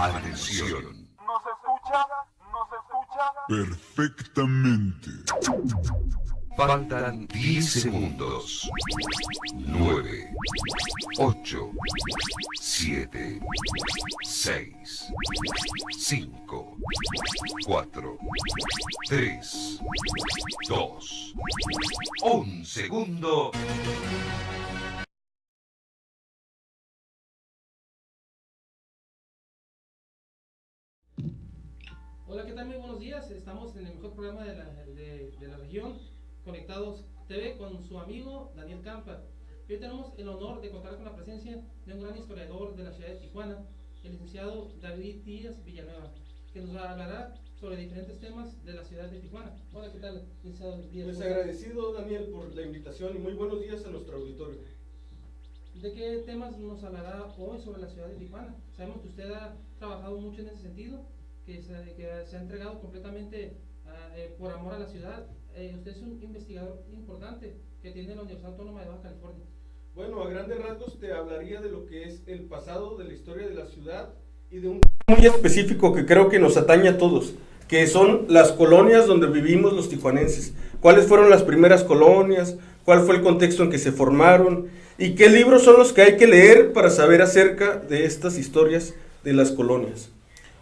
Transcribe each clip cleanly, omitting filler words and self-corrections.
Atención. ¿Nos escucha? ¿Nos escucha? Perfectamente. Faltan 10 segundos. 9, 8, 7, 6, 5, 4, 3, 2, 1 segundo. Hola, ¿qué tal? Muy buenos días. Estamos en el mejor programa de la región, Conectados TV, con su amigo Daniel Campa. Hoy tenemos el honor de contar con la presencia de un gran historiador de la ciudad de Tijuana, el licenciado David Díaz Villanueva, que nos hablará sobre diferentes temas de la ciudad de Tijuana. Hola, ¿qué tal, licenciado Díaz? Pues agradecido, Daniel, por la invitación y muy buenos días a nuestro auditorio. ¿De qué temas nos hablará hoy sobre la ciudad de Tijuana? Sabemos que usted ha trabajado mucho en ese sentido, que se ha entregado completamente por amor a la ciudad. Usted es un investigador importante que tiene la Universidad Autónoma de Baja California. Bueno, a grandes rasgos te hablaría de lo que es el pasado de la historia de la ciudad y de un tema muy específico que creo que nos atañe a todos, que son las colonias donde vivimos los tijuanenses. ¿Cuáles fueron las primeras colonias? ¿Cuál fue el contexto en que se formaron? ¿Y qué libros son los que hay que leer para saber acerca de estas historias de las colonias?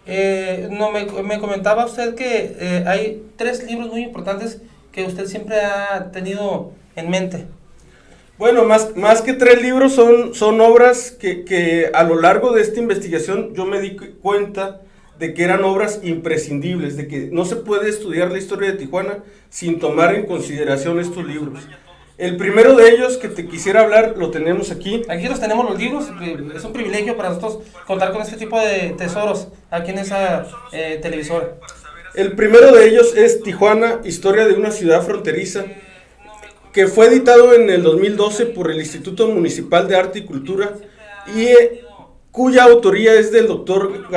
Me comentaba usted que hay 3 libros muy importantes que usted siempre ha tenido en mente. Bueno, más que 3 libros son obras que a lo largo de esta investigación yo me di cuenta de que eran obras imprescindibles, de que no se puede estudiar la historia de Tijuana sin tomar en consideración estos libros. El primero de ellos que te quisiera hablar lo tenemos aquí. Aquí los tenemos los libros. Es un privilegio para nosotros contar con este tipo de tesoros aquí en esa televisora. El primero de ellos es Tijuana, historia de una ciudad fronteriza, que fue editado en el 2012 por el Instituto Municipal de Arte y Cultura y cuya autoría es del doctor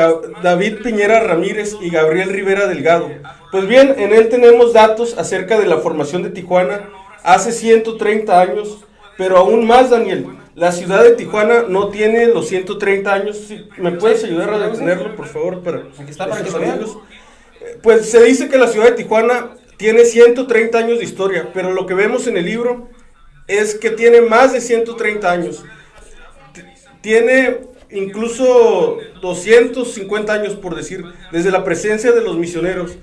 David Piñera Ramírez y Gabriel Rivera Delgado. Pues bien, en él tenemos datos acerca de la formación de Tijuana hace 130 años, pero aún más, Daniel, la ciudad de Tijuana no tiene los 130 años. ¿Me puedes ayudar a detenerlo, por favor? Aquí está, para que lo vean. Pues se dice que la ciudad de Tijuana tiene 130 años de historia, pero lo que vemos en el libro es que tiene más de 130 años. Tiene incluso 250 años, por decir, desde la presencia de los misioneros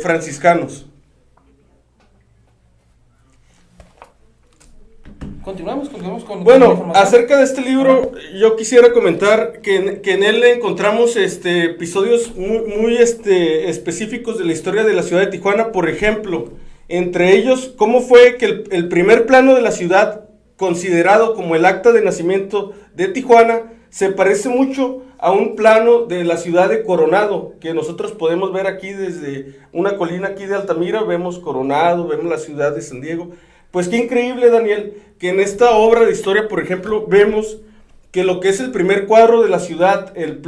franciscanos. Continuamos con Bueno, acerca de este libro, yo quisiera comentar que en él encontramos episodios muy específicos de la historia de la ciudad de Tijuana. Por ejemplo, entre ellos, cómo fue que el primer plano de la ciudad, considerado como el acta de nacimiento de Tijuana, se parece mucho a un plano de la ciudad de Coronado, que nosotros podemos ver aquí desde una colina aquí de Altamira. Vemos Coronado, vemos la ciudad de San Diego. Pues qué increíble, Daniel, que en esta obra de historia, por ejemplo, vemos que lo que es el primer cuadro de la ciudad, el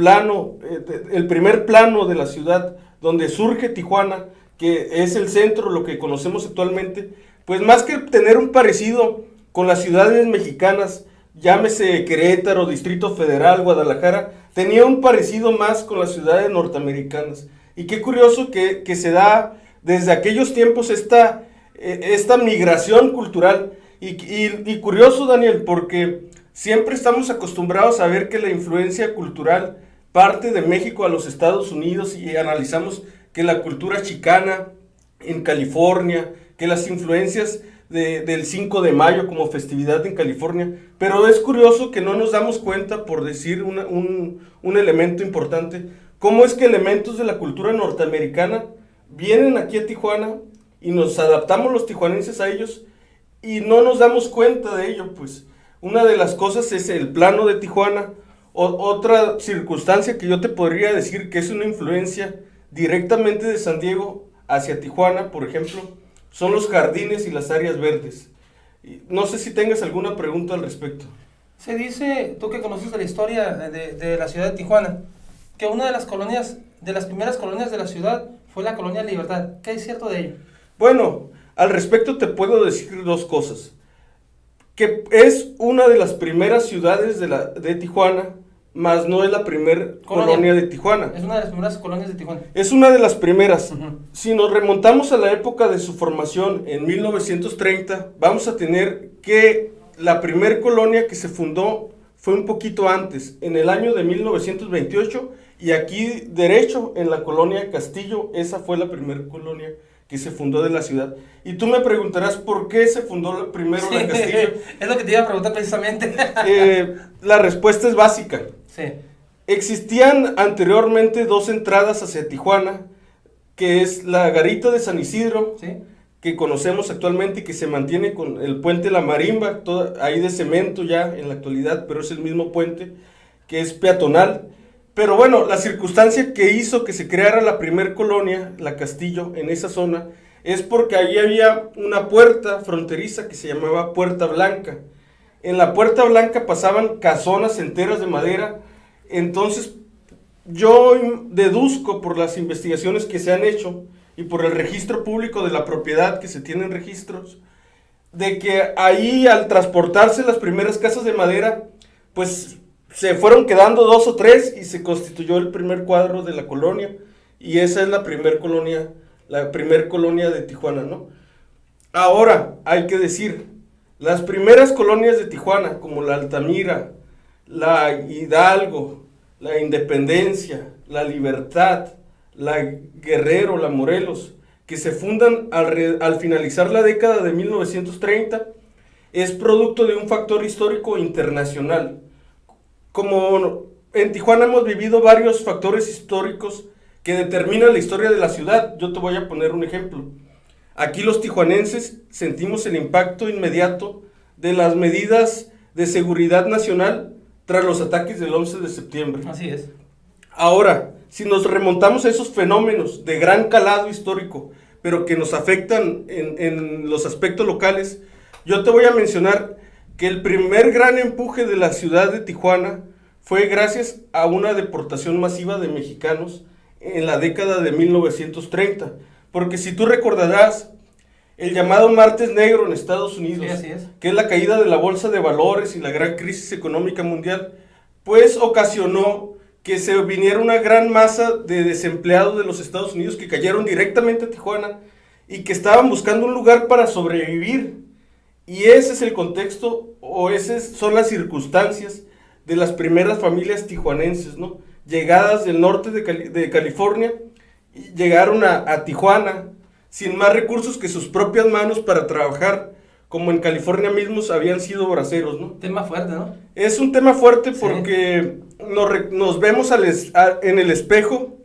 primer plano de la ciudad, donde surge Tijuana, que es el centro, lo que conocemos actualmente, pues más que tener un parecido con las ciudades mexicanas, llámese Querétaro, Distrito Federal, Guadalajara, tenía un parecido más con las ciudades norteamericanas. Y qué curioso que se da desde aquellos tiempos esta migración cultural y curioso, Daniel, porque siempre estamos acostumbrados a ver que la influencia cultural parte de México a los Estados Unidos y analizamos que la cultura chicana en California, que las influencias del 5 de mayo como festividad en California, pero es curioso que no nos damos cuenta, por decir un elemento importante, cómo es que elementos de la cultura norteamericana vienen aquí a Tijuana y nos adaptamos los tijuanenses a ellos y no nos damos cuenta de ello. Pues una de las cosas es el plano de Tijuana. Otra circunstancia que yo te podría decir que es una influencia directamente de San Diego hacia Tijuana, por ejemplo, son los jardines y las áreas verdes. No sé si tengas alguna pregunta al respecto. Se dice, tú que conoces de la historia de la ciudad de Tijuana, que una de las colonias, de las primeras colonias de la ciudad fue la colonia Libertad. ¿Qué es cierto de ello? Bueno, al respecto te puedo decir 2 cosas. Que es una de las primeras ciudades de Tijuana mas no es la primer colonia de Tijuana. Es una de las primeras colonias de Tijuana. Es una de las primeras. Ujú. Si nos remontamos a la época de su formación, en 1930, vamos a tener que la primer colonia que se fundó fue un poquito antes, en el año de 1928, y aquí derecho, en la colonia Castillo, esa fue la primera colonia que se fundó de la ciudad. Y tú me preguntarás por qué se fundó primero la Castillo. Es lo que te iba a preguntar precisamente. La respuesta es básica. Sí. Existían anteriormente dos entradas hacia Tijuana, que es la Garita de San Isidro, Sí. que conocemos actualmente y que se mantiene con el puente La Marimba, ahí de cemento ya en la actualidad, pero es el mismo puente, que es peatonal. Pero bueno, la circunstancia que hizo que se creara la primer colonia, la Castillo, en esa zona, es porque ahí había una puerta fronteriza que se llamaba Puerta Blanca. En la Puerta Blanca pasaban casonas enteras de madera. Entonces, yo deduzco por las investigaciones que se han hecho y por el registro público de la propiedad, que se tienen registros, de que ahí al transportarse las primeras casas de madera, pues se fueron quedando 2 o 3 y se constituyó el primer cuadro de la colonia, y esa es la primer colonia de Tijuana, ¿no? Ahora, hay que decir, las primeras colonias de Tijuana, como la Altamira, la Hidalgo, la Independencia, la Libertad, la Guerrero, la Morelos, que se fundan al finalizar la década de 1930, es producto de un factor histórico internacional. Como en Tijuana hemos vivido varios factores históricos que determinan la historia de la ciudad, yo te voy a poner un ejemplo. Aquí los tijuanenses sentimos el impacto inmediato de las medidas de seguridad nacional tras los ataques del 11 de septiembre. Así es. Ahora, si nos remontamos a esos fenómenos de gran calado histórico, pero que nos afectan en los aspectos locales, yo te voy a mencionar que el primer gran empuje de la ciudad de Tijuana fue gracias a una deportación masiva de mexicanos en la década de 1930. Porque si tú recordarás, el llamado Martes Negro en Estados Unidos, Sí, así es. que es la caída de la bolsa de valores y la gran crisis económica mundial, pues ocasionó que se viniera una gran masa de desempleados de los Estados Unidos que cayeron directamente a Tijuana y que estaban buscando un lugar para sobrevivir. Y ese es el contexto, o esas son las circunstancias de las primeras familias tijuanenses, ¿no? Llegadas del norte de California, y llegaron a Tijuana sin más recursos que sus propias manos para trabajar, como en California mismos habían sido braceros, ¿no? Tema fuerte, ¿no? Es un tema fuerte Sí. porque nos vemos en el espejo,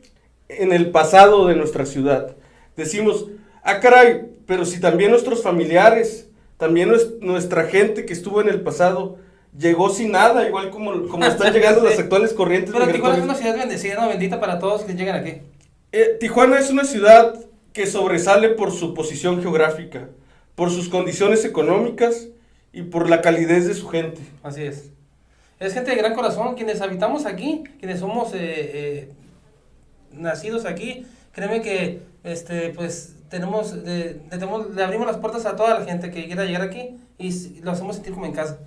en el pasado de nuestra ciudad. Decimos, ah caray, pero si también nuestros familiares, también nuestra gente que estuvo en el pasado, llegó sin nada, igual como están llegando las actuales corrientes Pero Tijuana es migratorias. una ciudad bendecida, ¿no? Bendita para todos que llegan aquí. Tijuana es una ciudad que sobresale por su posición geográfica, por sus condiciones económicas y por la calidez de su gente. Así es. Es gente de gran corazón, quienes habitamos aquí, quienes somos nacidos aquí. Créeme que pues le abrimos las puertas a toda la gente que quiera llegar aquí y lo hacemos sentir como en casa.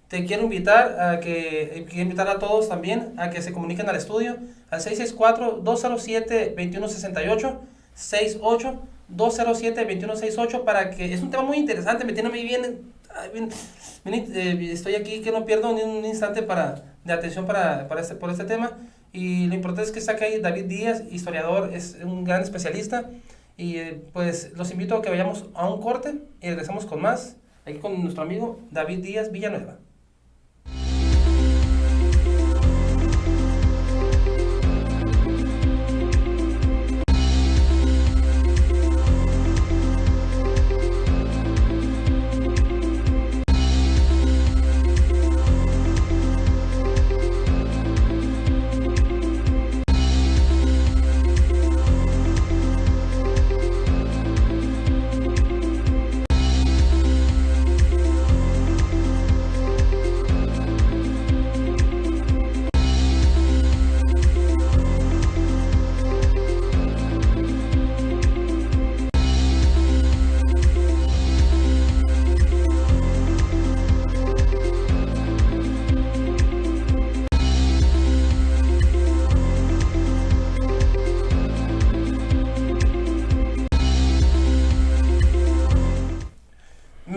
Te quiero invitar a todos también a que se comuniquen al estudio al 664-207-2168, 68-207-2168, para que es un tema muy interesante, me tiene muy bien, estoy aquí que no pierdo ni un instante de atención por este tema, y lo importante es que está aquí David Díaz, historiador, es un gran especialista, y pues los invito a que vayamos a un corte y regresamos con más, aquí con nuestro amigo David Díaz Villanueva.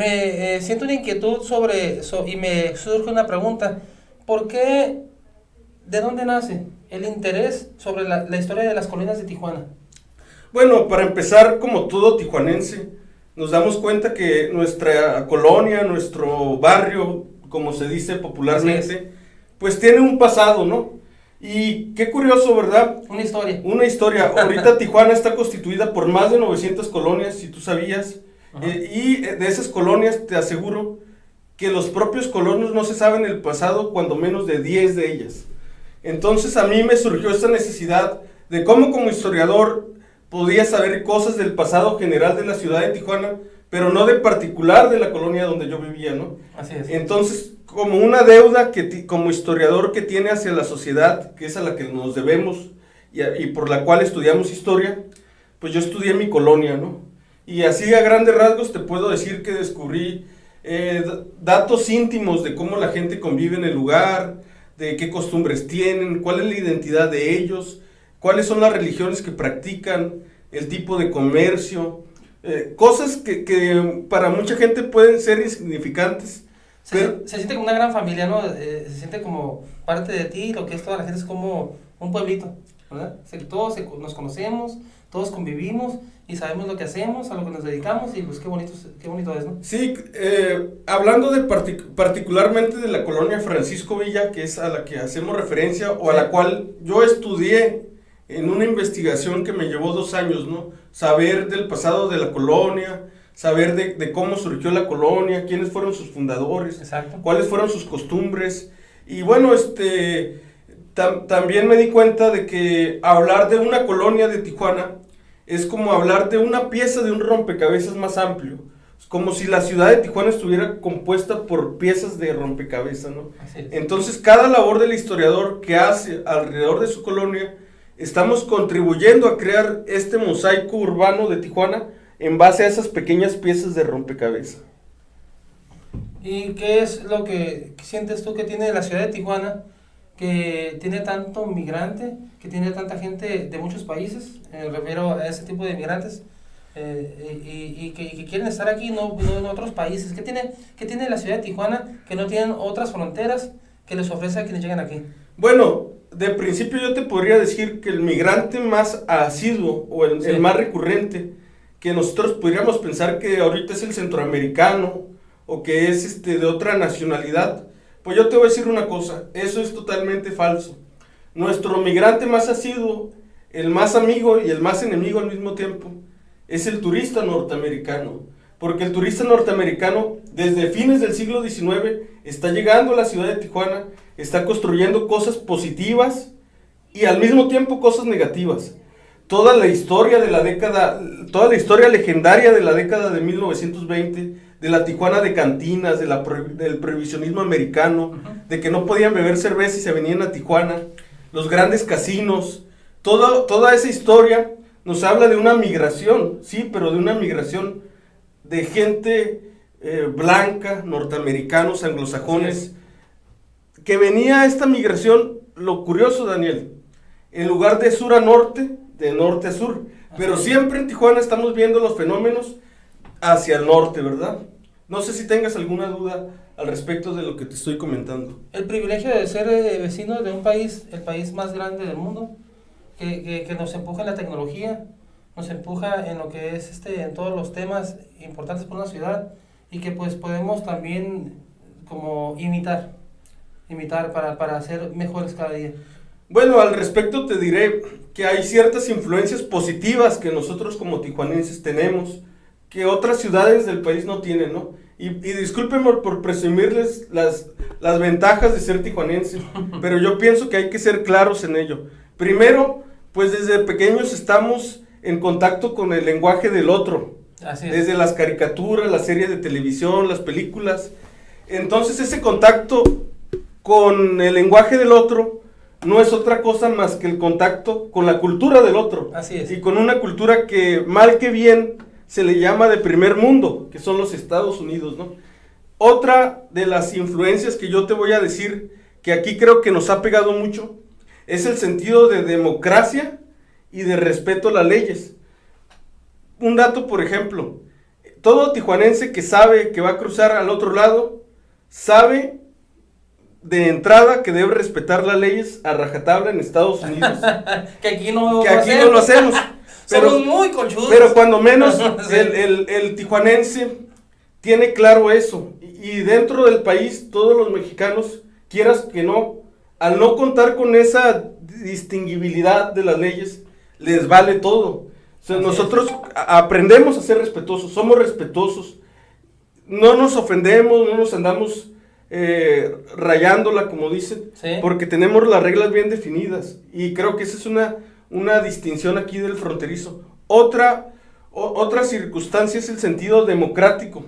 Me siento una inquietud y me surge una pregunta. ¿Por qué, de dónde nace el interés sobre la historia de las colinas de Tijuana? Bueno, para empezar, como todo tijuanense, nos damos cuenta que nuestra colonia, nuestro barrio, como se dice popularmente, pues tiene un pasado, ¿no? Y qué curioso, ¿verdad? Una historia. Una historia. Ahorita Tijuana está constituida por más de 900 colonias, si tú sabías. Y de esas colonias te aseguro que los propios colonos no se saben el pasado, cuando menos de 10 de ellas. Entonces a mí me surgió esta necesidad de cómo como historiador podía saber cosas del pasado general de la ciudad de Tijuana, pero no de particular de la colonia donde yo vivía, ¿no? Así es. Entonces, como una deuda que como historiador que tiene hacia la sociedad, que es a la que nos debemos y por la cual estudiamos historia, pues yo estudié mi colonia, ¿no? Y así a grandes rasgos te puedo decir que descubrí datos íntimos de cómo la gente convive en el lugar, de qué costumbres tienen, cuál es la identidad de ellos, cuáles son las religiones que practican, el tipo de comercio, cosas que para mucha gente pueden ser insignificantes. Se siente como una gran familia, ¿no? Se siente como parte de ti, lo que es toda la gente es como un pueblito, ¿verdad? Todos nos conocemos, todos convivimos y sabemos lo que hacemos, a lo que nos dedicamos y pues qué bonito es, ¿no? Sí, hablando de particularmente de la colonia Francisco Villa, que es a la que hacemos referencia o a la cual yo estudié en una investigación que me llevó 2 años, ¿no? Saber del pasado de la colonia, saber de cómo surgió la colonia, quiénes fueron sus fundadores, exacto, cuáles fueron sus costumbres. Y bueno, también me di cuenta de que hablar de una colonia de Tijuana es como hablar de una pieza de un rompecabezas más amplio. Es como si la ciudad de Tijuana estuviera compuesta por piezas de rompecabezas, ¿no? Así es. Entonces, cada labor del historiador que hace alrededor de su colonia, estamos contribuyendo a crear este mosaico urbano de Tijuana en base a esas pequeñas piezas de rompecabezas. ¿Y qué es lo que sientes tú que tiene la ciudad de Tijuana, que tiene tanto migrante, que tiene tanta gente de muchos países? Me refiero a ese tipo de migrantes y que quieren estar aquí, no en otros países. ¿Qué tiene la ciudad de Tijuana que no tienen otras fronteras que les ofrece a quienes llegan aquí? Bueno, de principio yo te podría decir que el migrante más asiduo o el más recurrente, que nosotros podríamos pensar que ahorita es el centroamericano o que es de otra nacionalidad, pues yo te voy a decir una cosa, eso es totalmente falso. Nuestro migrante más asiduo, el más amigo y el más enemigo al mismo tiempo, es el turista norteamericano, porque el turista norteamericano desde fines del siglo XIX está llegando a la ciudad de Tijuana, está construyendo cosas positivas y al mismo tiempo cosas negativas. Toda la historia legendaria de la década de 1920, de la Tijuana de cantinas, del prohibicionismo americano, de que no podían beber cerveza y se venían a Tijuana, los grandes casinos, toda esa historia nos habla de una migración, sí, pero de una migración de gente blanca, norteamericanos, anglosajones, que venía esta migración, lo curioso, Daniel, en lugar de sur a norte, de norte a sur, pero siempre en Tijuana estamos viendo los fenómenos hacia el norte, ¿verdad? No sé si tengas alguna duda al respecto de lo que te estoy comentando. El privilegio de ser vecino de un país, el país más grande del mundo, que nos empuja en la tecnología, nos empuja en lo que es en todos los temas importantes por una ciudad y que pues podemos también como imitar para ser mejores cada día. Bueno, al respecto te diré que hay ciertas influencias positivas que nosotros como tijuanenses tenemos, que otras ciudades del país no tienen, ¿no? Y discúlpenme por presumirles las ventajas de ser tijuanense, pero yo pienso que hay que ser claros en ello. Primero, pues desde pequeños estamos en contacto con el lenguaje del otro. Así es. Desde las caricaturas, las series de televisión, las películas. Entonces ese contacto con el lenguaje del otro no es otra cosa más que el contacto con la cultura del otro. Así es. Y con una cultura que, mal que bien, se le llama de primer mundo, que son los Estados Unidos, ¿no? Otra de las influencias que yo te voy a decir, que aquí creo que nos ha pegado mucho, es el sentido de democracia y de respeto a las leyes. Un dato, por ejemplo, todo tijuanense que sabe que va a cruzar al otro lado, sabe de entrada que debe respetar las leyes a rajatabla en Estados Unidos. Que aquí no lo hacemos. Pero, somos muy conchudos. pero cuando menos Sí. el tijuanense tiene claro eso. Y dentro del país, todos los mexicanos, quieras que no, al no contar con esa distinguibilidad de las leyes, les vale todo. O sea, Así nosotros aprendemos a ser respetuosos, somos respetuosos, no nos ofendemos, no nos andamos rayándola, como dicen, Sí. porque tenemos las reglas bien definidas. Y creo que esa es una distinción aquí del fronterizo. Otra circunstancia es el sentido democrático.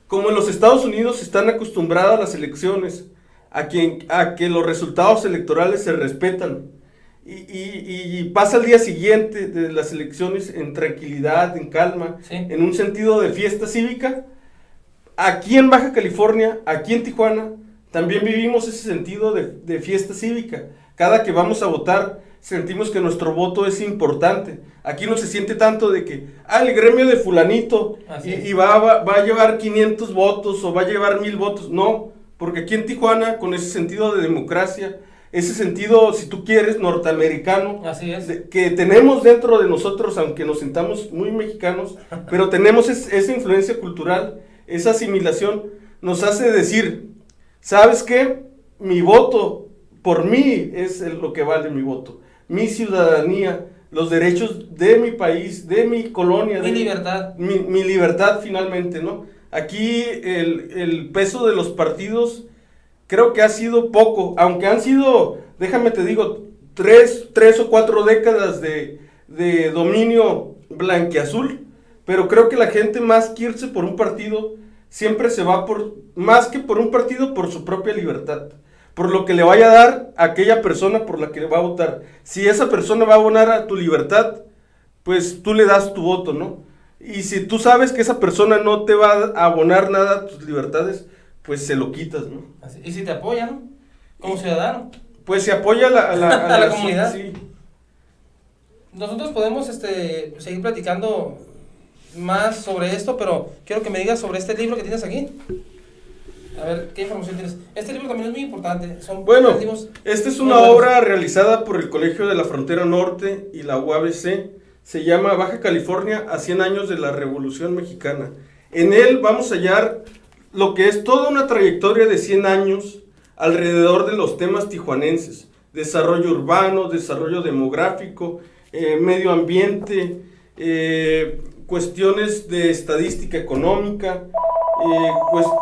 Como en los Estados Unidos están acostumbradas las elecciones a que los resultados electorales se respetan y pasa el día siguiente de las elecciones en tranquilidad, en calma, Sí. en un sentido de fiesta cívica. Aquí en Baja California, aquí en Tijuana, también vivimos ese sentido de fiesta cívica. Cada que vamos a votar, sentimos que nuestro voto es importante. Aquí no se siente tanto de que, el gremio de fulanito Así es. y va a llevar 500 votos o va a llevar 1000 votos. No, porque aquí en Tijuana, con ese sentido de democracia, ese sentido, si tú quieres, norteamericano, Así es. que tenemos dentro de nosotros, aunque nos sintamos muy mexicanos, pero tenemos esa influencia cultural, esa asimilación, nos hace decir, ¿sabes qué? Mi voto, por mí, es lo que vale mi voto. Mi ciudadanía, los derechos de mi país, de mi colonia. Mi libertad. Mi libertad finalmente, ¿no? Aquí el peso de los partidos creo que ha sido poco, aunque han sido, déjame te digo, tres o 4 décadas de dominio blanquiazul, pero creo que la gente más que irse por un partido, siempre se va más que por un partido, por su propia libertad, por lo que le vaya a dar a aquella persona por la que va a votar. Si esa persona va a abonar a tu libertad, pues tú le das tu voto, ¿no? Y si tú sabes que esa persona no te va a abonar nada a tus libertades, pues se lo quitas, ¿no? Así. Y si te apoyan, como ciudadano. Pues se apoya a la comunidad. Sí. Nosotros podemos seguir platicando más sobre esto, pero quiero que me digas sobre este libro que tienes aquí. A ver, ¿qué información tienes? Este libro también es muy importante. Bueno, libros esta es muy una buenos. obra realizada por el Colegio de la Frontera Norte y la UABC. Se llama Baja California a 100 años de la Revolución Mexicana. En él vamos a hallar lo que es toda una trayectoria de 100 años alrededor de los temas tijuanenses. Desarrollo urbano, desarrollo demográfico, medio ambiente, cuestiones de estadística económica,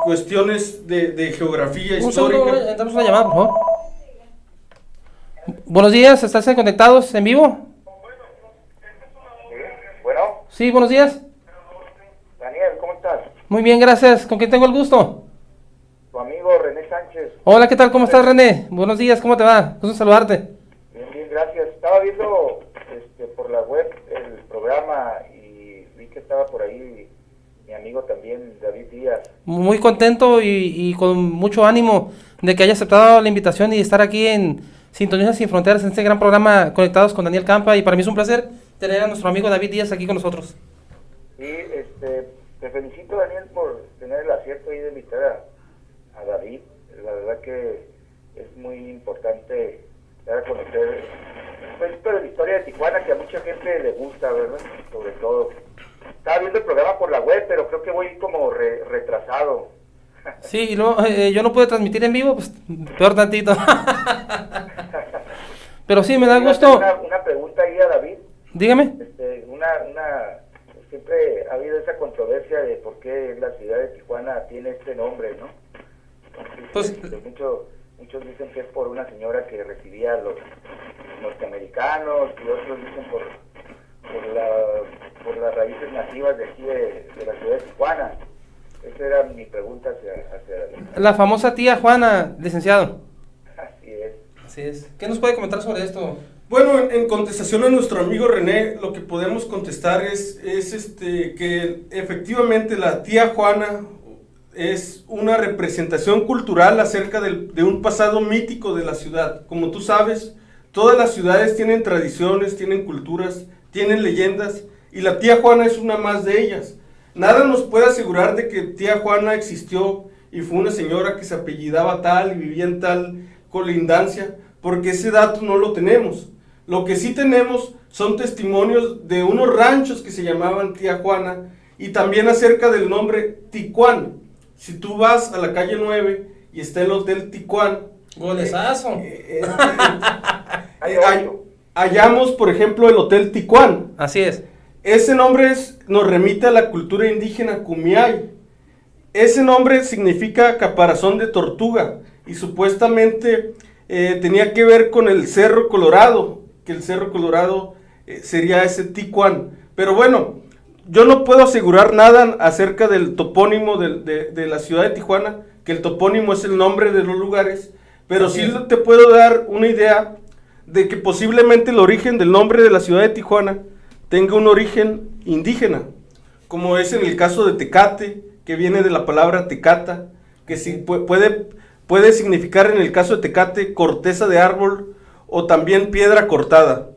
cuestiones de geografía Un histórica. segundo, entramos una llamada, por favor. Buenos días, ¿estás conectados en vivo? Bueno, Sí, buenos días. Daniel, ¿cómo estás? Muy bien, gracias. ¿Con quién tengo el gusto? Tu amigo René Sánchez. Hola, ¿qué tal? ¿Cómo estás, René? Buenos días, ¿cómo te va? Gusto saludarte. Bien, gracias. Estaba viendo por la web el programa y vi que estaba por ahí mi amigo también, David Díaz. Muy contento y con mucho ánimo de que haya aceptado la invitación y estar aquí en Sintonía Sin Fronteras, en este gran programa Conectados con Daniel Campa. Y para mí es un placer tener a nuestro amigo David Díaz aquí con nosotros. Y te felicito, Daniel, por tener el acierto ahí de invitar a David. La verdad que es muy importante dar a conocer un poquito de la historia de Tijuana, que a mucha gente le gusta, ¿verdad? Sobre todo. Estaba viendo el programa por la web, pero creo que voy como retrasado. Sí, y luego yo no pude transmitir en vivo, pues peor tantito. Pero sí, me da Quería gusto. hacer Una pregunta ahí a David. Dígame. Siempre ha habido esa controversia de por qué la ciudad de Tijuana tiene este nombre, ¿no? Entonces, Pues- muchos dicen que es por una señora que recibía a los norteamericanos y otros dicen por las raíces nativas de aquí de la ciudad de Tijuana. Esa era mi pregunta hacia David. La famosa tía Juana, licenciado. Así es. Así es. ¿Qué nos puede comentar sobre esto? Bueno, en contestación a nuestro amigo René, lo que podemos contestar es que efectivamente la tía Juana es una representación cultural acerca de un pasado mítico de la ciudad. Como tú sabes, todas las ciudades tienen tradiciones, tienen culturas, tienen leyendas, y la tía Juana es una más de ellas. nada nos puede asegurar de que tía Juana existió y fue una señora que se apellidaba tal y vivía en tal colindancia, porque ese dato no lo tenemos. Lo que sí tenemos son testimonios de unos ranchos que se llamaban Tía Juana y también acerca del nombre Ticuán. Si tú vas a la calle 9 y está el Hotel Ticuán, Golesazo. hallamos, por ejemplo, el Hotel Ticuán. Así es. Ese nombre nos remite a la cultura indígena Kumiai. Ese nombre significa caparazón de tortuga y supuestamente tenía que ver con el Cerro Colorado, que el Cerro Colorado sería ese Ticuán. Pero bueno, yo no puedo asegurar nada acerca del topónimo de la ciudad de Tijuana, que el topónimo es el nombre de los lugares, pero sí te puedo dar una idea de que posiblemente el origen del nombre de la ciudad de Tijuana tenga un origen indígena, como es en el caso de Tecate, que viene de la palabra tecata, que sí puede significar en el caso de Tecate corteza de árbol o también piedra cortada.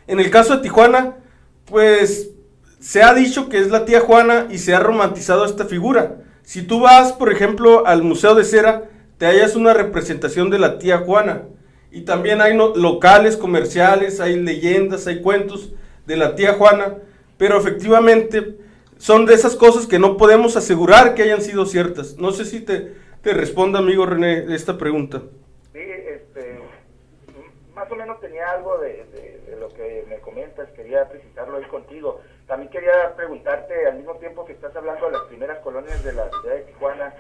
En el caso de Tijuana, pues se ha dicho que es la tía Juana y se ha romantizado esta figura. Si tú vas, por ejemplo, al Museo de Cera, te hallas una representación de la tía Juana. Y también hay locales comerciales, hay leyendas, hay cuentos de la tía Juana, pero efectivamente son de esas cosas que no podemos asegurar que hayan sido ciertas. No sé si te responda, amigo René, esta pregunta. Sí, más o menos tenía algo de lo que me comentas, quería precisarlo ahí contigo. También quería preguntarte, al mismo tiempo que estás hablando de las primeras colonias de la ciudad de Tijuana,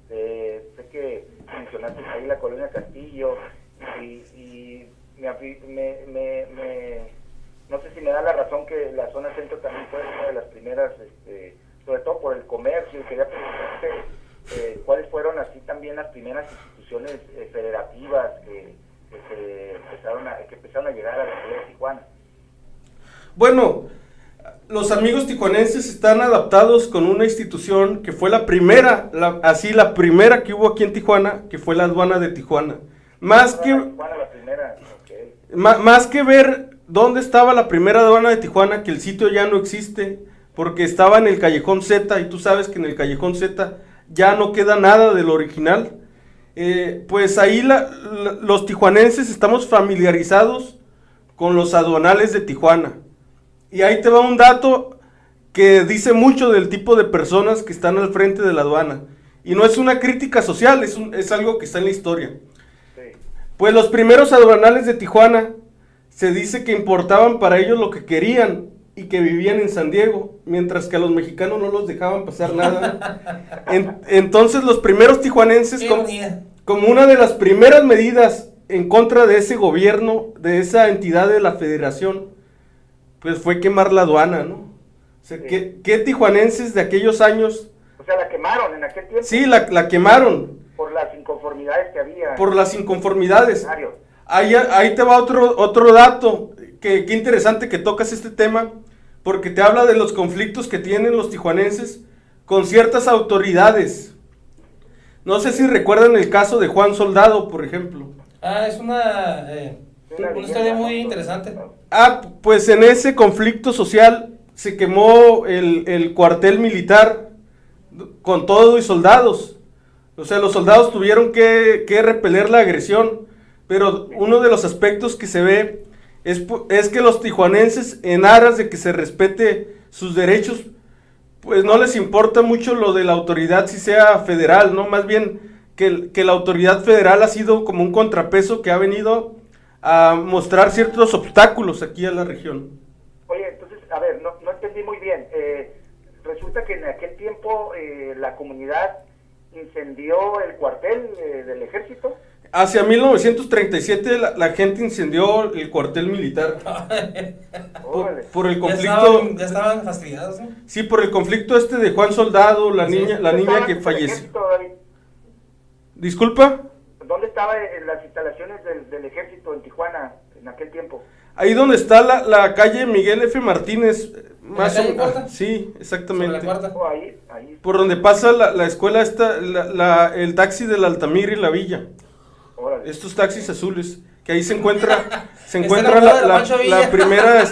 sé que mencionaste ahí la colonia Castillo, y no sé si me da la razón que la zona centro también fue una de las primeras, sobre todo por el comercio, y quería preguntarte cuáles fueron así también las primeras instituciones federativas que empezaron a llegar a la ciudad de Tijuana. Bueno, los amigos tijuanenses están adaptados con una institución que fue la primera que hubo aquí en Tijuana, que fue la aduana de Tijuana. Más que ver dónde estaba la primera aduana de Tijuana, que el sitio ya no existe, porque estaba en el Callejón Z, y tú sabes que en el Callejón Z ya no queda nada del original. Pues ahí los tijuanenses estamos familiarizados con los aduanales de Tijuana. Y ahí te va un dato que dice mucho del tipo de personas que están al frente de la aduana. Y no es una crítica social, es algo que está en la historia. Pues los primeros aduanales de Tijuana se dice que importaban para ellos lo que querían y que vivían en San Diego, mientras que a los mexicanos no los dejaban pasar nada. Entonces los primeros tijuanenses, como una de las primeras medidas en contra de ese gobierno, de esa entidad de la federación, pues fue quemar la aduana, ¿no? O sea, sí. ¿Qué tijuanenses de aquellos años? O sea, la quemaron en aquel tiempo. Sí, la quemaron. Por las inconformidades que había. Por las inconformidades. Ahí te va otro dato, qué interesante que tocas este tema, porque te habla de los conflictos que tienen los tijuanenses con ciertas autoridades. No sé si recuerdan el caso de Juan Soldado, por ejemplo. Es una historia muy interesante. Pues en ese conflicto social se quemó el cuartel militar con todo y soldados. O sea, los soldados tuvieron que repeler la agresión, pero uno de los aspectos que se ve es que los tijuanenses, en aras de que se respete sus derechos, pues no les importa mucho lo de la autoridad si sea federal, ¿no? Más bien que la autoridad federal ha sido como un contrapeso que ha venido a mostrar ciertos obstáculos aquí a la región. Oye, entonces, a ver, no entendí muy bien. Resulta que en aquel tiempo la comunidad incendió el cuartel del ejército. Hacia 1937 la gente incendió el cuartel militar. por el conflicto. Ya estaban fastidiados, ¿no? Sí, por el conflicto de Juan Soldado, la niña que falleció. ¿Disculpa? ¿Dónde estaban las instalaciones del ejército en Tijuana en aquel tiempo? Ahí donde está la calle Miguel F. Martínez. Más o menos. Sí, exactamente. Ahí. Por donde pasa la escuela el taxi de la Altamira y la Villa. Órale. Estos taxis azules, que ahí se encuentra la primera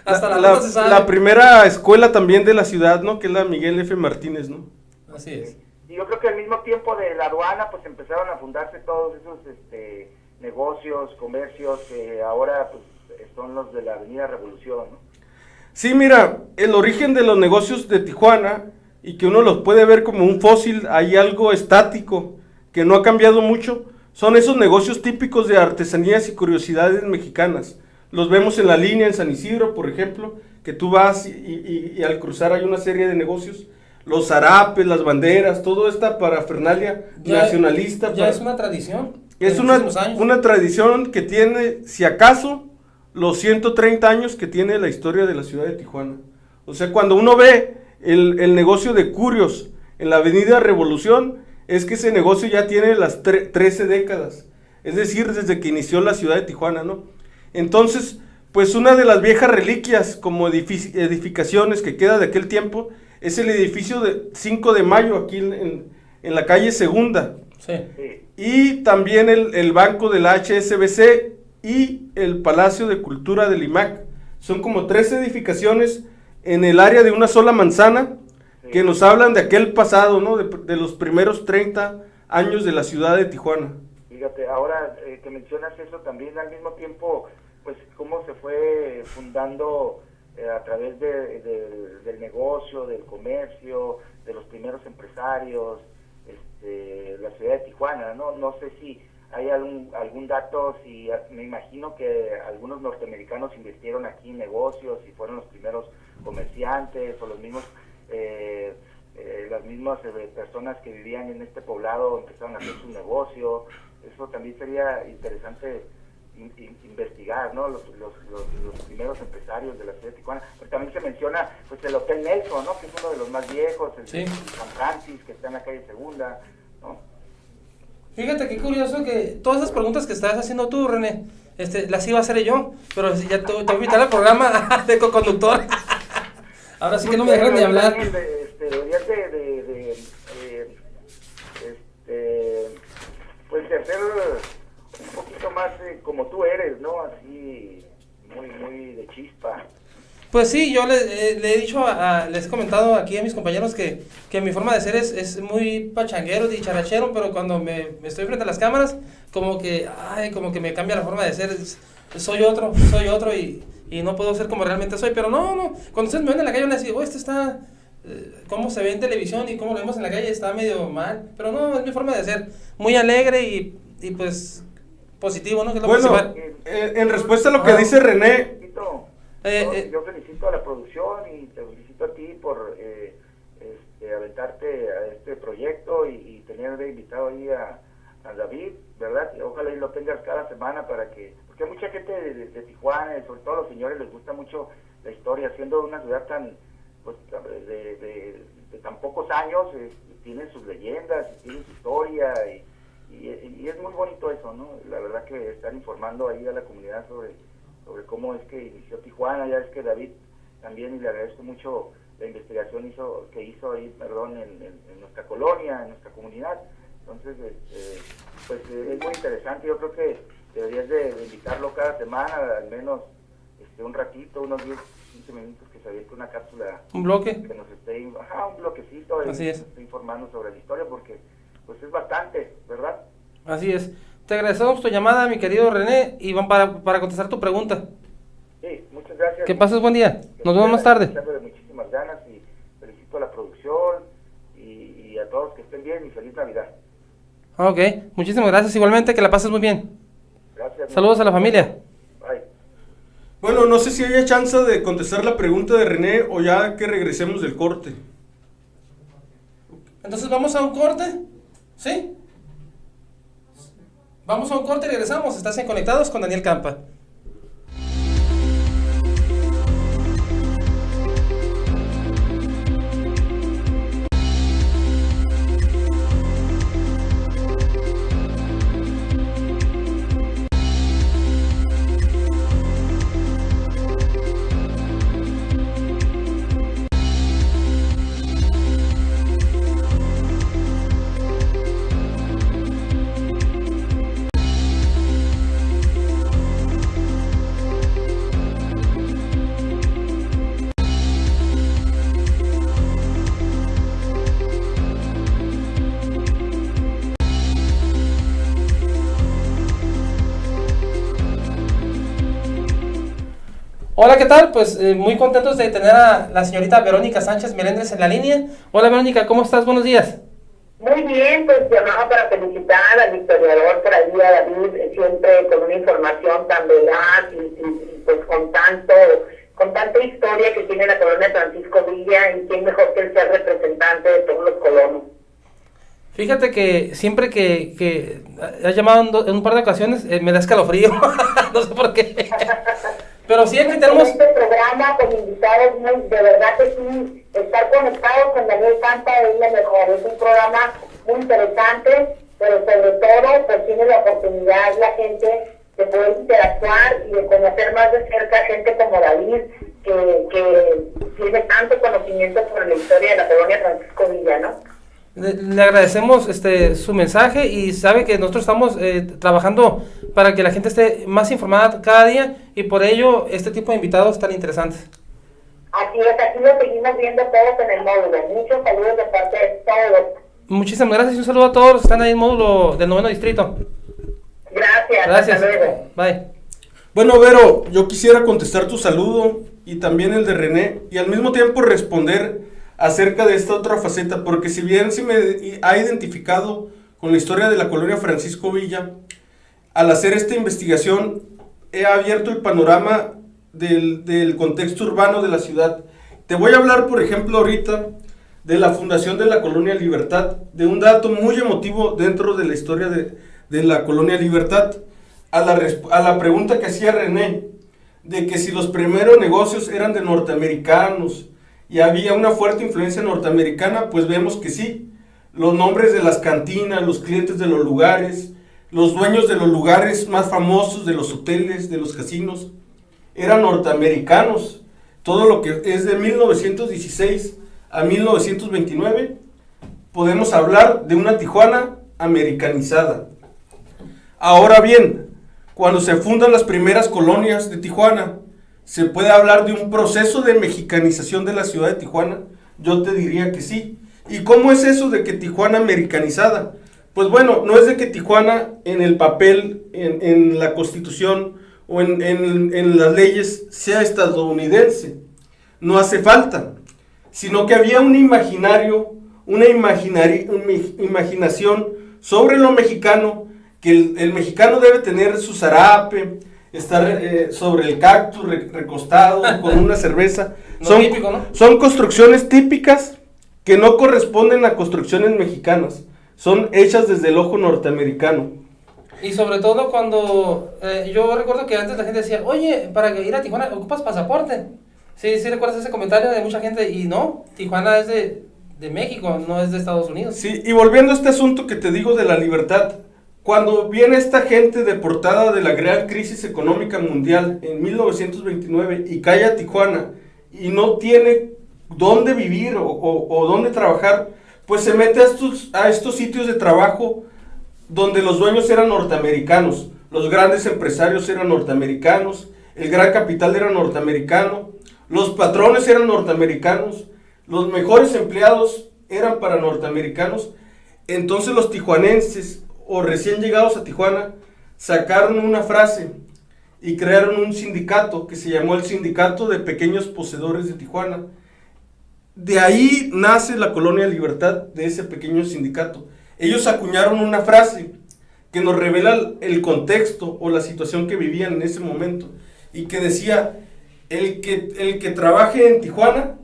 Hasta la ruta se sabe. La primera escuela también de la ciudad, ¿no? Que es la Miguel F. Martínez, ¿no? Así es. Y yo creo que al mismo tiempo de la aduana, pues empezaron a fundarse todos esos negocios, comercios, que ahora pues son los de la Avenida Revolución, ¿no? Sí, mira, el origen de los negocios de Tijuana, y que uno los puede ver como un fósil, hay algo estático, que no ha cambiado mucho, son esos negocios típicos de artesanías y curiosidades mexicanas. Los vemos en la línea en San Isidro, por ejemplo, que tú vas y al cruzar hay una serie de negocios, los zarapes, las banderas, toda esta parafernalia nacionalista. Ya es una tradición. Es una tradición que tiene, si acaso, los 130 años que tiene la historia de la ciudad de Tijuana. O sea, cuando uno ve el negocio de Curios en la Avenida Revolución, es que ese negocio ya tiene las 13 décadas. Es decir, desde que inició la ciudad de Tijuana, ¿no? Entonces, pues una de las viejas reliquias como edificaciones que queda de aquel tiempo es el edificio de 5 de Mayo, aquí en la calle Segunda. Sí. Y también el banco de la HSBC y el Palacio de Cultura del IMAC. Son como 3 edificaciones en el área de una sola manzana que nos hablan de aquel pasado, ¿no? De los primeros 30 años de la ciudad de Tijuana. Fíjate, ahora que mencionas eso también, al mismo tiempo, pues cómo se fue fundando a través del negocio, del comercio, de los primeros empresarios, la ciudad de Tijuana, ¿no? No sé si hay algún dato, si me imagino que algunos norteamericanos invirtieron aquí en negocios y fueron los primeros comerciantes o los mismos las mismas personas que vivían en este poblado empezaron a hacer su negocio. Eso también sería interesante investigar, ¿no? Los primeros empresarios de la ciudad de Tijuana. Pero también se menciona pues el Hotel Nelson, ¿no? Que es uno de los más viejos, el San Francis, que está en la calle Segunda, ¿no? Fíjate qué curioso que todas esas preguntas que estás haciendo tú, René, las iba a hacer yo, pero ya te voy a invitar al programa de co-conductor. Ahora sí que no me dejan de hablar. Deberías pues de hacer un poquito más como tú eres, ¿no? Así, muy de chispa. Pues sí, yo le he dicho, les he comentado aquí a mis compañeros que mi forma de ser es muy pachanguero, dicharachero, pero cuando me estoy frente a las cámaras, como que me cambia la forma de ser, soy otro y no puedo ser como realmente soy, pero no, cuando ustedes me ven en la calle van a decir, esto está, cómo se ve en televisión y cómo lo vemos en la calle está medio mal, pero no, es mi forma de ser, muy alegre y pues positivo, ¿no? Que es lo principal. En respuesta a lo que dice René, yo felicito a la producción y te felicito a ti por aventarte a este proyecto y tener de invitado ahí a David, ¿verdad? Y ojalá y lo tengas cada semana porque hay mucha gente de Tijuana, y sobre todo a los señores les gusta mucho la historia, siendo una ciudad tan pues de tan pocos años, tienen sus leyendas, tienen su historia y es muy bonito eso, ¿no? La verdad que estar informando ahí a la comunidad sobre cómo es que inició Tijuana. Ya es que David también, y le agradezco mucho la investigación que hizo ahí, en nuestra colonia, en nuestra comunidad. Entonces, pues es muy interesante. Yo creo que deberías de invitarlo cada semana, al menos un ratito, unos 10, 15 minutos, que se aviente una cápsula. ¿Un bloque? Que nos esté, un bloquecito, Así es. Nos esté informando sobre la historia, porque pues es bastante, ¿verdad? Así es. Te agradecemos tu llamada, mi querido René, y van para contestar tu pregunta. Sí, muchas gracias. Que pases buen día. Nos vemos más tarde. De muchísimas ganas y felicito a la producción y a todos que estén bien y feliz Navidad. Ok, muchísimas gracias. Igualmente, que la pases muy bien. Gracias. Saludos a la familia. Bye. Bueno, no sé si haya chance de contestar la pregunta de René o ya que regresemos del corte. Entonces, ¿vamos a un corte? ¿Sí? Vamos a un corte y regresamos. Estás en Conectados con Daniel Campa. Hola, ¿qué tal? Pues muy contentos de tener a la señorita Verónica Sánchez Melendres en la línea. Hola, Verónica, ¿cómo estás? Buenos días. Muy bien, pues llamaba para felicitar al historiador por ahí, a David, siempre con una información tan veraz y pues con tanta historia que tiene la colonia Francisco Villa, y quién mejor que el ser representante de todos los colonos. Fíjate que siempre que has llamado en un par de ocasiones me da escalofrío, no sé por qué. Pero sí, aquí tenemos... Este programa con invitados, de verdad que sí, estar conectados con Daniel Campa es lo mejor. Es un programa muy interesante, pero sobre todo pues tiene la oportunidad la gente de poder interactuar y de conocer más de cerca gente como David, que tiene tanto conocimiento sobre la historia de la colonia Francisco Villa, ¿no? Le agradecemos su mensaje, y sabe que nosotros estamos trabajando para que la gente esté más informada cada día, y por ello este tipo de invitados tan interesantes. Así es, aquí lo seguimos viendo todos en el módulo. Muchos saludos de parte de todos. Muchísimas gracias y un saludo a todos los que están ahí en el módulo del 9º distrito. Gracias. Hasta luego. Bye. Bueno, Vero, yo quisiera contestar tu saludo y también el de René, y al mismo tiempo responder acerca de esta otra faceta, porque si bien se me ha identificado con la historia de la colonia Francisco Villa, al hacer esta investigación he abierto el panorama del contexto urbano de la ciudad. Te voy a hablar, por ejemplo, ahorita de la fundación de la Colonia Libertad, de un dato muy emotivo dentro de la historia de la Colonia Libertad, a la pregunta que hacía René, de que si los primeros negocios eran de norteamericanos, y había una fuerte influencia norteamericana, pues vemos que sí. Los nombres de las cantinas, los clientes de los lugares, los dueños de los lugares más famosos, de los hoteles, de los casinos, eran norteamericanos. Todo lo que es de 1916 a 1929, podemos hablar de una Tijuana americanizada. Ahora bien, cuando se fundan las primeras colonias de Tijuana, ¿se puede hablar de un proceso de mexicanización de la ciudad de Tijuana? Yo te diría que sí. ¿Y cómo es eso de que Tijuana americanizada? Pues bueno, no es de que Tijuana en el papel, en la Constitución o en las leyes sea estadounidense. No hace falta. Sino que había un imaginario, una imaginación sobre lo mexicano, que el mexicano debe tener su zarape, estar sobre el cactus recostado con una cerveza. Típico, ¿no? Son construcciones típicas que no corresponden a construcciones mexicanas, son hechas desde el ojo norteamericano. Y sobre todo cuando yo recuerdo que antes la gente decía, oye, para ir a Tijuana ocupas pasaporte. Sí, recuerdas ese comentario de mucha gente, y no, Tijuana es de México, no es de Estados Unidos. Sí, y volviendo a este asunto que te digo de la libertad, cuando viene esta gente deportada de la gran crisis económica mundial en 1929 y cae a Tijuana y no tiene dónde vivir o dónde trabajar, pues se mete a estos sitios de trabajo donde los dueños eran norteamericanos, los grandes empresarios eran norteamericanos, el gran capital era norteamericano, los patrones eran norteamericanos, los mejores empleados eran para norteamericanos. Entonces los tijuanenses o recién llegados a Tijuana sacaron una frase y crearon un sindicato que se llamó el Sindicato de Pequeños Poseedores de Tijuana. De ahí nace la Colonia Libertad, de ese pequeño sindicato. Ellos acuñaron una frase que nos revela el contexto o la situación que vivían en ese momento, y que decía: el que trabaje en Tijuana,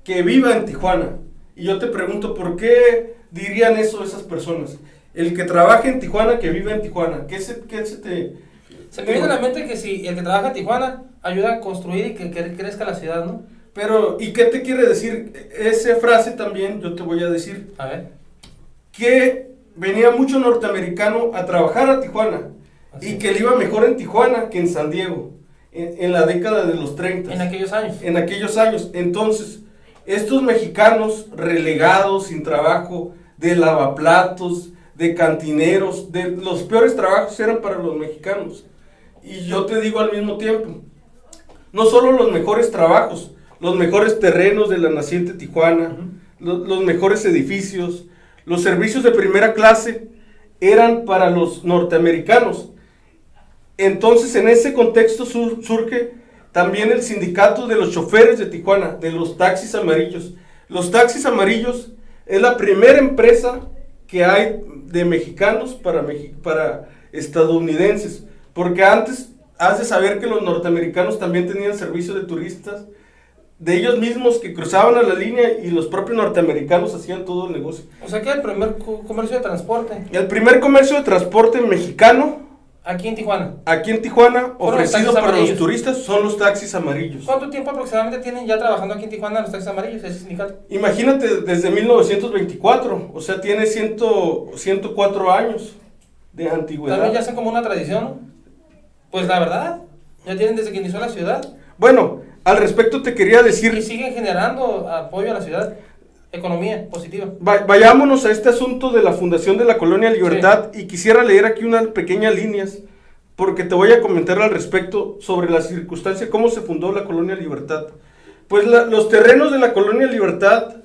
que viva en Tijuana. Y yo te pregunto, ¿por qué dirían eso esas personas? El que trabaje en Tijuana, que viva en Tijuana. ¿Qué se te...? Se me viene a la mente que si el que trabaja en Tijuana ayuda a construir y que crezca la ciudad, ¿no? Pero, ¿y qué te quiere decir? Esa frase también yo te voy a decir. A ver. Que venía mucho norteamericano a trabajar a Tijuana. Así. Y que le iba mejor en Tijuana que en San Diego. En la década de los 30. En aquellos años. En aquellos años. Entonces, estos mexicanos relegados, sin trabajo, de lavaplatos, de cantineros, de los peores trabajos eran para los mexicanos. Y yo te digo al mismo tiempo, no solo los mejores trabajos, los mejores terrenos de la naciente Tijuana, los mejores edificios, los servicios de primera clase eran para los norteamericanos. Entonces, en ese contexto surge también el sindicato de los choferes de Tijuana, de los taxis amarillos. Los taxis amarillos es la primera empresa que hay de mexicanos para estadounidenses, porque antes has de saber que los norteamericanos también tenían servicio de turistas, de ellos mismos que cruzaban a la línea y los propios norteamericanos hacían todo el negocio. O sea que el primer comercio de transporte. El primer comercio de transporte mexicano Aquí en Tijuana. aquí en Tijuana, ofrecido para amarillos. los turistas, son los taxis amarillos. ¿Cuánto tiempo aproximadamente tienen ya trabajando aquí en Tijuana los taxis amarillos, ese sindicato? Imagínate, desde 1924, o sea, tiene 104 años de antigüedad. También ya hacen como una tradición, ¿no? Pues la verdad, ya tienen desde que inició la ciudad. Bueno, al respecto te quería Y decir, siguen generando apoyo a la ciudad, economía positiva. vayámonos a este asunto de la fundación de la Colonia Libertad, y quisiera leer aquí unas pequeñas líneas, porque te voy a comentar al respecto sobre la circunstancia, cómo se fundó la Colonia Libertad. Pues los terrenos de la Colonia Libertad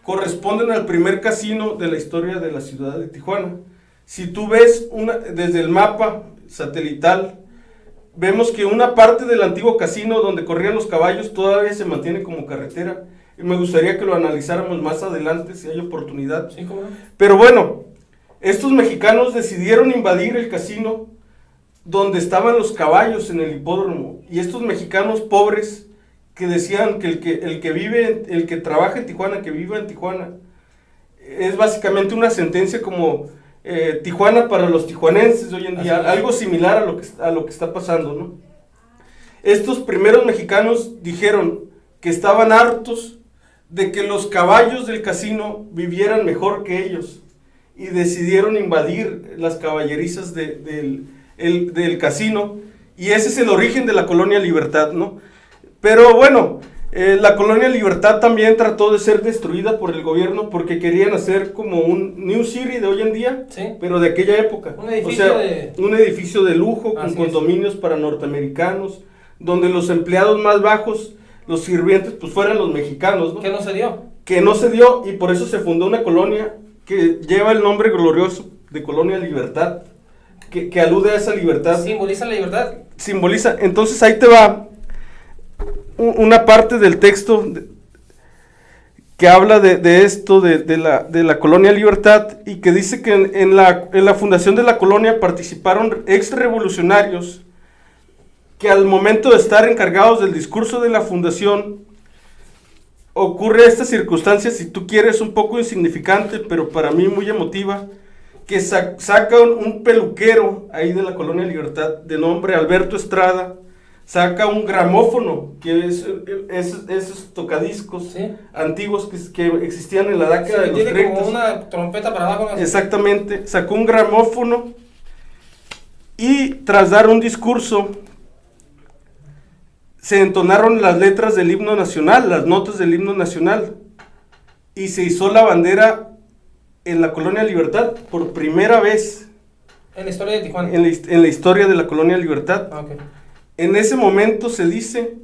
corresponden al primer casino de la historia de la ciudad de Tijuana. Si tú ves desde el mapa satelital, vemos que una parte del antiguo casino donde corrían los caballos todavía se mantiene como carretera, y me gustaría que lo analizáramos más adelante si hay oportunidad. Sí, ¿cómo no? Pero bueno, estos mexicanos decidieron invadir el casino donde estaban los caballos en el hipódromo, y estos mexicanos pobres que decían que el que trabaja en Tijuana, que vive en Tijuana, es básicamente una sentencia como Tijuana para los tijuanenses de hoy en día, algo similar a lo que está pasando, ¿no? Estos primeros mexicanos dijeron que estaban hartos de que los caballos del casino vivieran mejor que ellos, y decidieron invadir las caballerizas del casino, y ese es el origen de la Colonia Libertad, ¿no? Pero bueno, la Colonia Libertad también trató de ser destruida por el gobierno porque querían hacer como un New City de hoy en día, Sí. pero de aquella época. Un edificio de- un edificio de lujo con Así es. condominios para norteamericanos, donde los empleados más bajos, los sirvientes, pues fueran los mexicanos, ¿no? Que no se dio. Que no se dio, y por eso se fundó una colonia que lleva el nombre glorioso de Colonia Libertad, que alude a esa libertad. Simboliza la libertad. Simboliza. Entonces ahí te va una parte del texto que habla de esto, de la Colonia Libertad, y que dice que en la fundación de la colonia participaron ex revolucionarios que al momento de estar encargados del discurso de la fundación ocurre esta circunstancia, si tú quieres, un poco insignificante, pero para mí muy emotiva, que saca un peluquero ahí de la Colonia Libertad, de nombre Alberto Estrada, saca un gramófono, que es esos tocadiscos Sí. antiguos que existían en la década de los Tiene 30. como una trompeta para abajo. ¿No? Exactamente, sacó un gramófono y tras dar un discurso se entonaron las letras del himno nacional, las notas del himno nacional, y se izó la bandera en la Colonia Libertad por primera vez En la historia de Tijuana. en la historia de la Colonia Libertad. Ah, ok. En ese momento se dice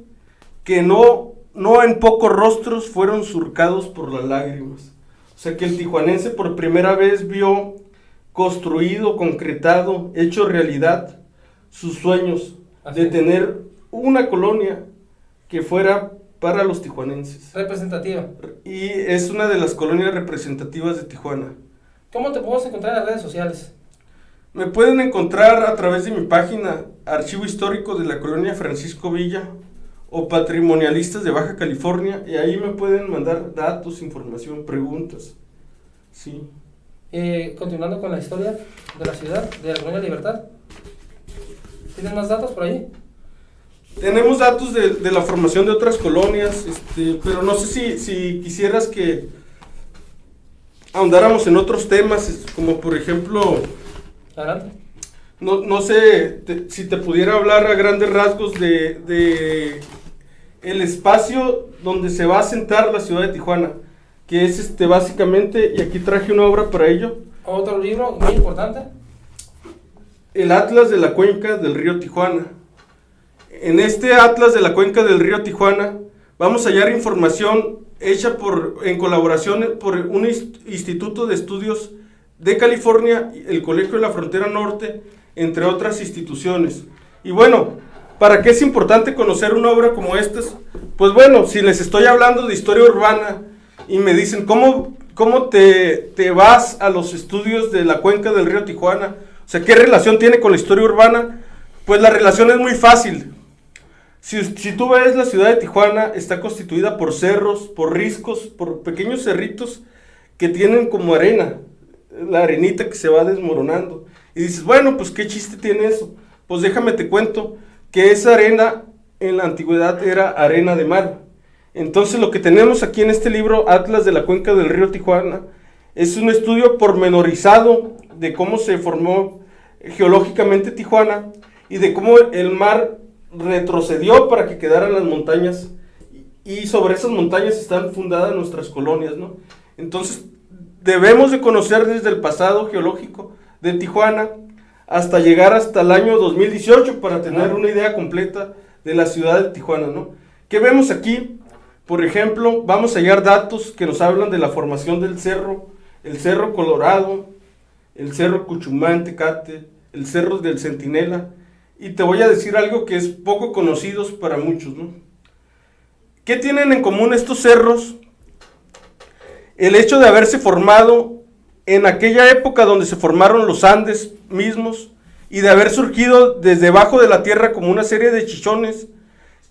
que no en pocos rostros fueron surcados por las lágrimas. O sea que el tijuanense por primera vez vio construido, concretado, hecho realidad sus sueños Así de es. tener una colonia que fuera para los tijuanenses. Representativa. Y es una de las colonias representativas de Tijuana. ¿Cómo te podemos encontrar en las redes sociales? Me pueden encontrar a través de mi página Archivo Histórico de la Colonia Francisco Villa o Patrimonialistas de Baja California, y ahí me pueden mandar datos, información, preguntas. Sí. Continuando con la historia de la ciudad, de la Colonia Libertad. ¿Tienes más datos por ahí? Tenemos datos de la formación de otras colonias, pero no sé si quisieras que ahondáramos en otros temas, como por ejemplo, Adelante. no sé si te pudiera hablar a grandes rasgos de el espacio donde se va a asentar la ciudad de Tijuana, que es básicamente, y aquí traje una obra para ello, Otro libro muy importante. el Atlas de la Cuenca del Río Tijuana. En este Atlas de la Cuenca del Río Tijuana vamos a hallar información hecha en colaboración por un instituto de estudios de California, el Colegio de la Frontera Norte, entre otras instituciones. Y bueno, ¿Para qué es importante conocer una obra como esta? Pues bueno, si les estoy hablando de historia urbana y me dicen, ¿cómo te vas a los estudios de la cuenca del río Tijuana? O sea, ¿qué relación tiene con la historia urbana? Pues la relación es muy fácil. Si tú ves la ciudad de Tijuana, está constituida por cerros, por riscos, por pequeños cerritos que tienen como arena, la arenita que se va desmoronando. Y dices, bueno, pues ¿qué chiste tiene eso? Pues déjame te cuento que esa arena en la antigüedad era arena de mar. Entonces lo que tenemos aquí en este libro, Atlas de la Cuenca del Río Tijuana, es un estudio pormenorizado de cómo se formó geológicamente Tijuana y de cómo el mar retrocedió para que quedaran las montañas, y sobre esas montañas están fundadas nuestras colonias, ¿no? Entonces debemos de conocer desde el pasado geológico de Tijuana hasta llegar hasta el año 2018 para tener una idea completa de la ciudad de Tijuana, ¿no? ¿Qué vemos aquí? Por ejemplo, vamos a hallar datos que nos hablan de la formación del cerro, el Cerro Colorado, el Cerro Cuchumán, Tecate, el Cerro del Centinela, y te voy a decir algo que es poco conocido para muchos, ¿no? ¿Qué tienen en común estos cerros? El hecho de haberse formado en aquella época donde se formaron los Andes mismos y de haber surgido desde debajo de la tierra como una serie de chichones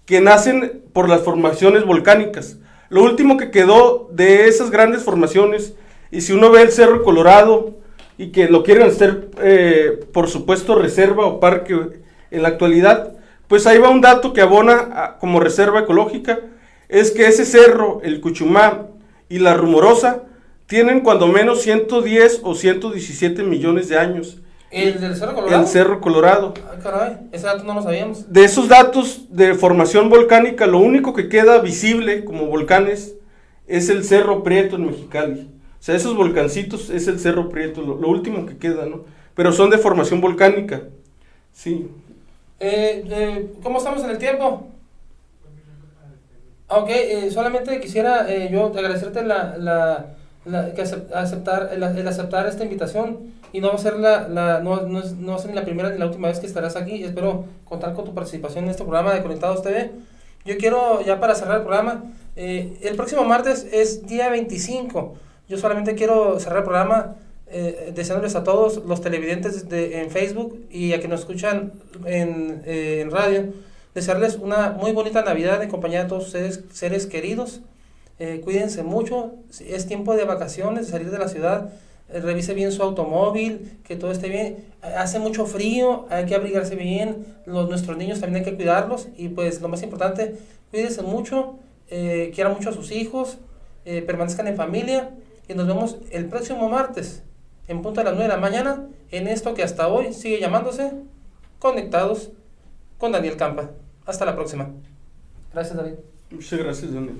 que nacen por las formaciones volcánicas. Lo último que quedó de esas grandes formaciones, y si uno ve el Cerro Colorado y que lo quieren hacer por supuesto reserva o parque en la actualidad, pues ahí va un dato que abona como reserva ecológica, es que ese cerro, el Cuchumá y la Rumorosa, tienen cuando menos 110 o 117 millones de años. ¿El del Cerro Colorado? El Cerro Colorado. Ah, caray, ese dato no lo sabíamos. De esos datos de formación volcánica, lo único que queda visible como volcanes es el Cerro Prieto en Mexicali. O sea, esos volcancitos es el Cerro Prieto, lo último que queda, ¿no? Pero son de formación volcánica. Sí. ¿Cómo estamos en el tiempo? Ok, solamente quisiera yo agradecerte el aceptar esta invitación, y no va a ser no va a ser ni la primera ni la última vez que estarás aquí. Espero contar con tu participación en este programa de Conectados TV. Yo quiero, ya para cerrar el programa, el próximo martes es día 25. Yo solamente quiero cerrar el programa deseándoles a todos los televidentes en Facebook y a quienes nos escuchan en radio, desearles una muy bonita Navidad en compañía de todos ustedes, seres queridos. Cuídense mucho, es tiempo de vacaciones, de salir de la ciudad. Revise bien su automóvil, que todo esté bien. Hace mucho frío, hay que abrigarse bien. Nuestros niños también hay que cuidarlos. Y pues lo más importante, cuídense mucho, quieran mucho a sus hijos, permanezcan en familia. Y nos vemos el próximo martes, en punto de las 9 de la mañana, en esto que hasta hoy sigue llamándose Conectados con Daniel Campa. Hasta la próxima. Gracias, David. Muchas gracias, Daniel.